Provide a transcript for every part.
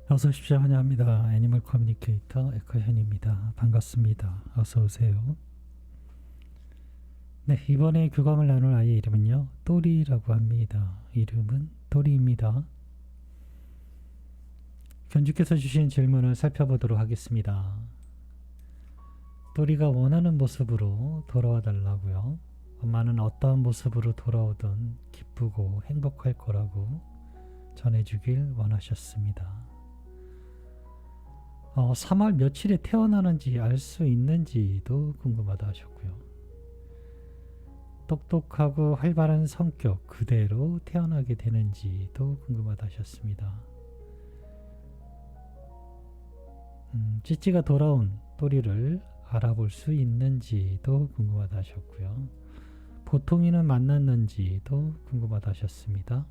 어서 오십시오. 환영합니다. 애니멀 커뮤니케이터 에커현입니다. 반갑습니다. 어서 오세요. 네, 이번에 교감을 나눌 아이의 이름은요, 또리라고 합니다. 이름은 또리입니다. 견주께서 주신 질문을 살펴보도록 하겠습니다. 또리가 원하는 모습으로 돌아와 달라고요. 엄마는 어떠한 모습으로 돌아오든 기쁘고 행복할 거라고 전해주길 원하셨습니다. 3월 며칠에 태어나는지 알 수 있는지도 궁금하다 하셨고요. 똑똑하고 활발한 성격 그대로 태어나게 되는지도 궁금하다 하셨습니다. 찌찌가 돌아온 또리를 알아볼 수 있는지도 궁금하다 하셨고요. 보통인은 만났는지도 궁금하다 하셨습니다.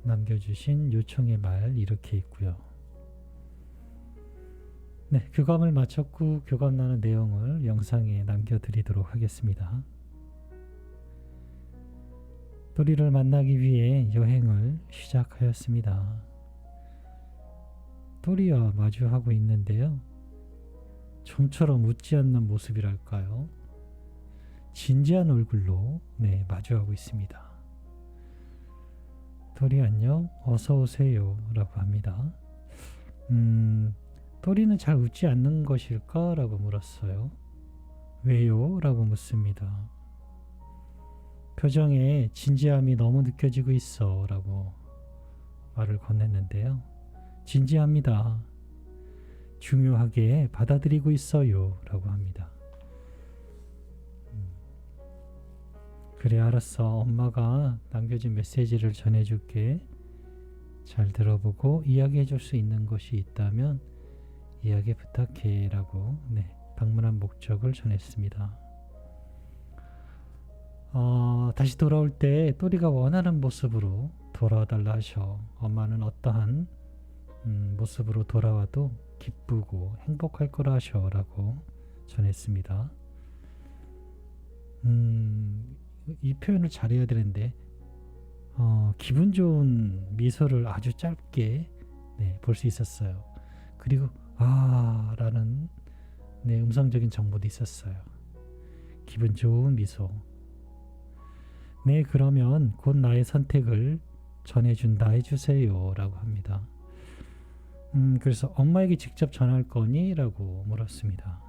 남겨주신 요청의 말 이렇게 있고요. 네, 교감을 마쳤고 교감 나눈 내용을 영상에 남겨드리도록 하겠습니다. 또리를 만나기 위해 여행을 시작하였습니다. 또리와 마주하고 있는데요. 좀처럼 웃지 않는 모습이랄까요? 진지한 얼굴로 마주하고 있습니다. 또리 안녕, 어서 오세요 라고 합니다. 또리는 잘 웃지 않는 것일까? 라고 물었어요. 왜요? 라고 묻습니다. 표정에 진지함이 너무 느껴지고 있어 라고 말을 건넸는데요. 진지합니다. 중요하게 받아들이고 있어요 라고 합니다. 그래 알았어. 엄마가 남겨준 메시지를 전해줄게. 잘 들어보고 이야기해 줄 수 있는 것이 있다면 이야기 부탁해 라고 방문한 목적을 전했습니다. 다시 돌아올 때 또리가 원하는 모습으로 돌아와달라 하셔. 엄마는 어떠한 모습으로 돌아와도 기쁘고 행복할 거라 하셔 라고 전했습니다. 이 표현을 잘해야 되는데 기분 좋은 미소를 아주 짧게 볼 수 있었어요. 그리고 라는 음성적인 정보도 있었어요. 기분 좋은 미소. 네, 그러면 곧 나의 선택을 전해준다 해주세요 라고 합니다. 그래서 엄마에게 직접 전할 거니? 라고 물었습니다.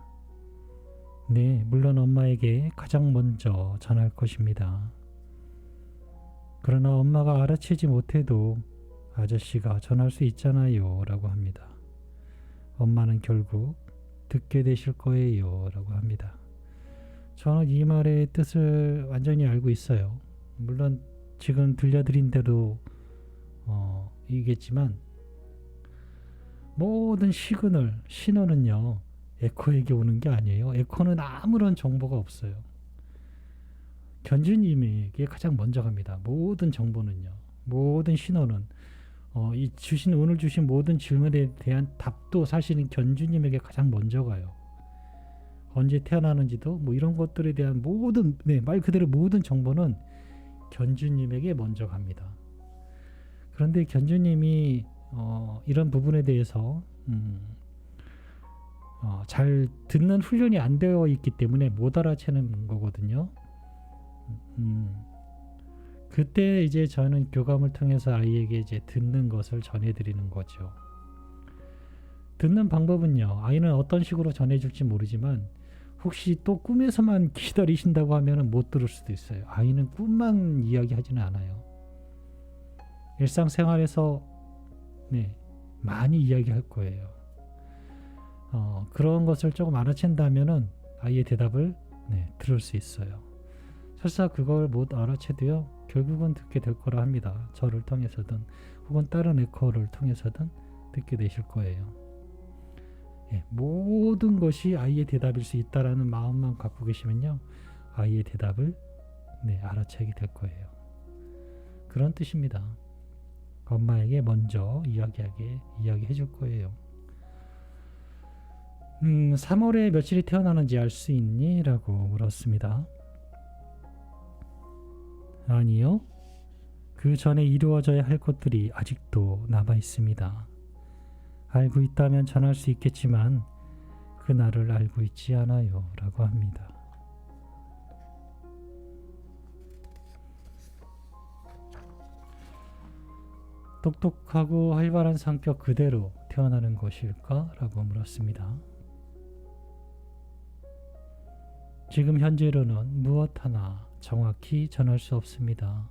네, 물론 엄마에게 가장 먼저 전할 것입니다. 그러나 엄마가 알아채지 못해도 아저씨가 전할 수 있잖아요 라고 합니다. 엄마는 결국 듣게 되실 거예요 라고 합니다. 저는 이 말의 뜻을 완전히 알고 있어요. 물론 지금 들려드린 대로 이겠지만 모든 신호는요 에코에게 오는 게 아니에요. 에코는 아무런 정보가 없어요. 견주님에게 가장 먼저 갑니다. 모든 정보는요, 모든 신호는 오늘 주신 모든 질문에 대한 답도 사실은 견주님에게 가장 먼저 가요. 언제 태어나는지도 이런 것들에 대한 모든 말 그대로 모든 정보는 견주님에게 먼저 갑니다. 그런데 견주님이 이런 부분에 대해서 잘 듣는 훈련이 안 되어 있기 때문에 못 알아채는 거거든요. 그때 이제 저는 교감을 통해서 아이에게 이제 듣는 것을 전해드리는 거죠. 듣는 방법은요, 아이는 어떤 식으로 전해줄지 모르지만 혹시 또 꿈에서만 기다리신다고 하면 못 들을 수도 있어요. 아이는 꿈만 이야기하지는 않아요. 일상생활에서 많이 이야기할 거예요. 그런 것을 조금 알아챈다면은 아이의 대답을 들을 수 있어요. 설사 그걸 못 알아채도요, 결국은 듣게 될 거라 합니다. 저를 통해서든 혹은 다른 에코를 통해서든 듣게 되실 거예요. 모든 것이 아이의 대답일 수 있다라는 마음만 갖고 계시면요, 아이의 대답을 알아채게 될 거예요. 그런 뜻입니다. 엄마에게 먼저 이야기해 줄 거예요. 3월에 며칠이 태어나는지 알 수 있니? 라고 물었습니다. 아니요. 그 전에 이루어져야 할 것들이 아직도 남아 있습니다. 알고 있다면 전할 수 있겠지만 그 나를 알고 있지 않아요 라고 합니다. 똑똑하고 활발한 성격 그대로 태어나는 것일까? 라고 물었습니다. 지금 현재로는 무엇 하나 정확히 전할 수 없습니다.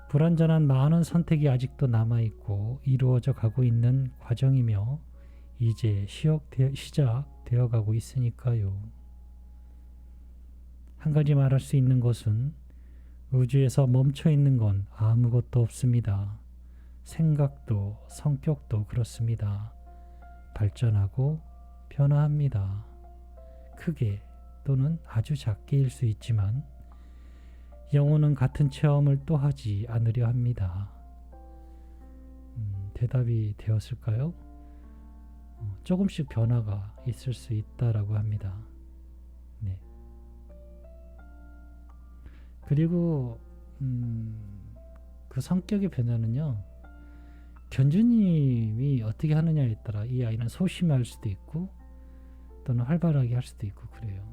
불완전한 많은 선택이 아직도 남아있고 이루어져 가고 있는 과정이며 이제 시작되어 가고 있으니까요. 한 가지 말할 수 있는 것은 우주에서 멈춰 있는 건 아무것도 없습니다. 생각도 성격도 그렇습니다. 발전하고 변화합니다. 크게 또는 아주 작게일 수 있지만 영혼은 같은 체험을 또 하지 않으려 합니다. 대답이 되었을까요? 조금씩 변화가 있을 수 있다라고 합니다. 네. 그리고 그 성격의 변화는요, 견주님이 어떻게 하느냐에 따라 이 아이는 소심할 수도 있고 또는 활발하게 할 수도 있고 그래요.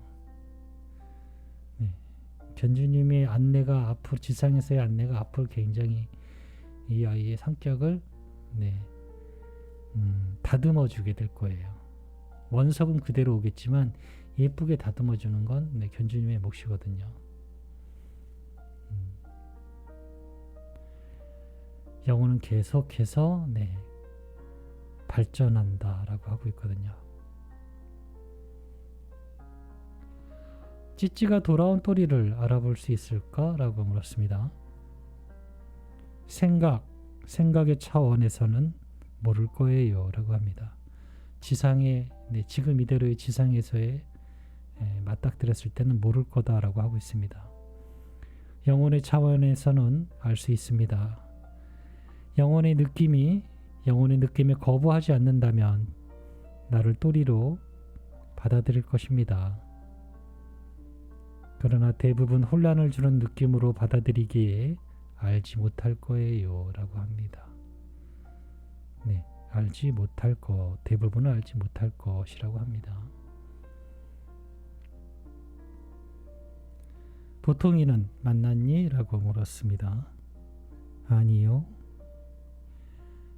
네. 견주님의 안내가 앞으로 지상에서의 안내가 앞으로 굉장히 이 아이의 성격을 다듬어 주게 될 거예요. 원석은 그대로 오겠지만 예쁘게 다듬어 주는 건 견주님의 몫이거든요. 영혼은 계속해서 발전한다라고 하고 있거든요. 찌찌가 돌아온 또리를 알아볼 수 있을까라고 물었습니다. 생각의 차원에서는 모를 거예요 라고 합니다. 지상에 지금 이대로의 지상에서의 맞닥뜨렸을 때는 모를 거다라고 하고 있습니다. 영혼의 차원에서는 알 수 있습니다. 영혼의 느낌에 거부하지 않는다면 나를 또리로 받아들일 것입니다. 그러나 대부분 혼란을 주는 느낌으로 받아들이기에 알지 못할 거예요 라고 합니다. 네, 알지 못할 것, 대부분은 알지 못할 것이라고 합니다. 보통이는 만났니? 라고 물었습니다. 아니요.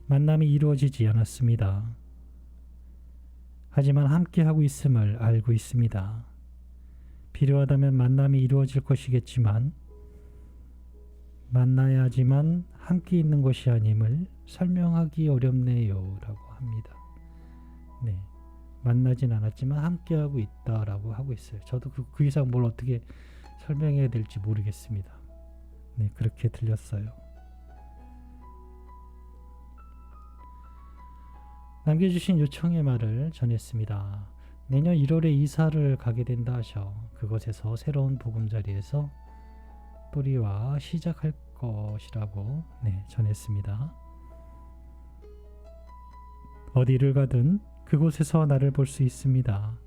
만남이 이루어지지 않았습니다. 하지만 함께하고 있음을 알고 있습니다. 필요하다면 만남이 이루어질 것이겠지만 만나야 하지만 함께 있는 것이 아님을 설명하기 어렵네요 라고 합니다. 네, 만나진 않았지만 함께하고 있다라고 하고 있어요. 저도 그 이상 뭘 어떻게 설명해야 될지 모르겠습니다. 네, 그렇게 들렸어요. 남겨주신 요청의 말을 전했습니다. 내년 1월에 이사를 가게 된다 하셔 그곳에서 새로운 보금자리에서 또리와 시작할 것이라고 전했습니다. 어디를 가든 그곳에서 나를 볼 수 있습니다.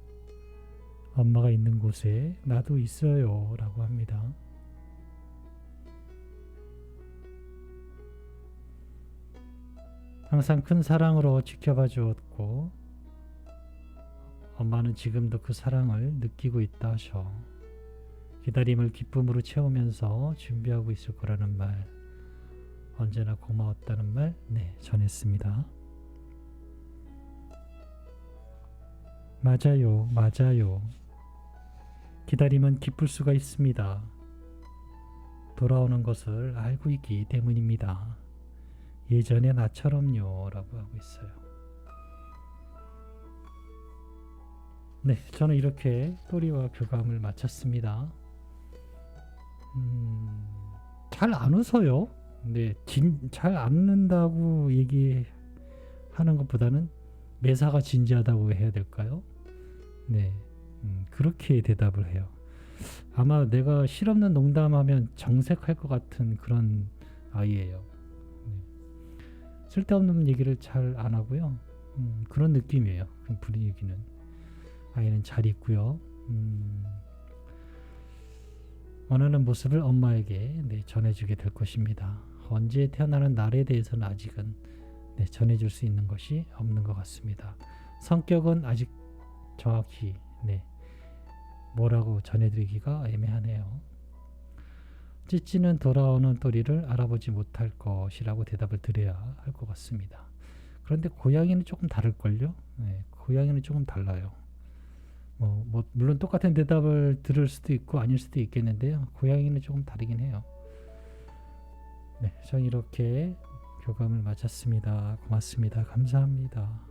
엄마가 있는 곳에 나도 있어요 라고 합니다. 항상 큰 사랑으로 지켜봐 주었고 엄마는 지금도 그 사랑을 느끼고 있다 하셔 기다림을 기쁨으로 채우면서 준비하고 있을 거라는 말, 언제나 고마웠다는 말 전했습니다. 맞아요. 기다림은 기쁠 수가 있습니다. 돌아오는 것을 알고 있기 때문입니다. 예전의 나처럼요 라고 하고 있어요. 네, 저는 이렇게 또리와 교감을 마쳤습니다. 잘 안 웃어요. 네, 잘 안 웃는다고 얘기하는 것보다는 매사가 진지하다고 해야 될까요? 네, 그렇게 대답을 해요. 아마 내가 실없는 농담하면 정색할 것 같은 그런 아이예요. 쓸데없는 얘기를 잘 안 하고요. 그런 느낌이에요. 그 분위기는. 아이는 잘 있고요. 원하는 모습을 엄마에게 전해주게 될 것입니다. 언제 태어나는 날에 대해서는 아직은 네, 전해줄 수 있는 것이 없는 것 같습니다. 성격은 아직 정확히 뭐라고 전해드리기가 애매하네요. 찌찌는 돌아오는 또리를 알아보지 못할 것이라고 대답을 드려야 할 것 같습니다. 그런데 고양이는 조금 다를걸요? 고양이는 조금 달라요. 물론 똑같은 대답을 들을 수도 있고 아닐 수도 있겠는데요. 고양이는 조금 다르긴 해요. 네, 전 이렇게 교감을 마쳤습니다. 고맙습니다. 감사합니다.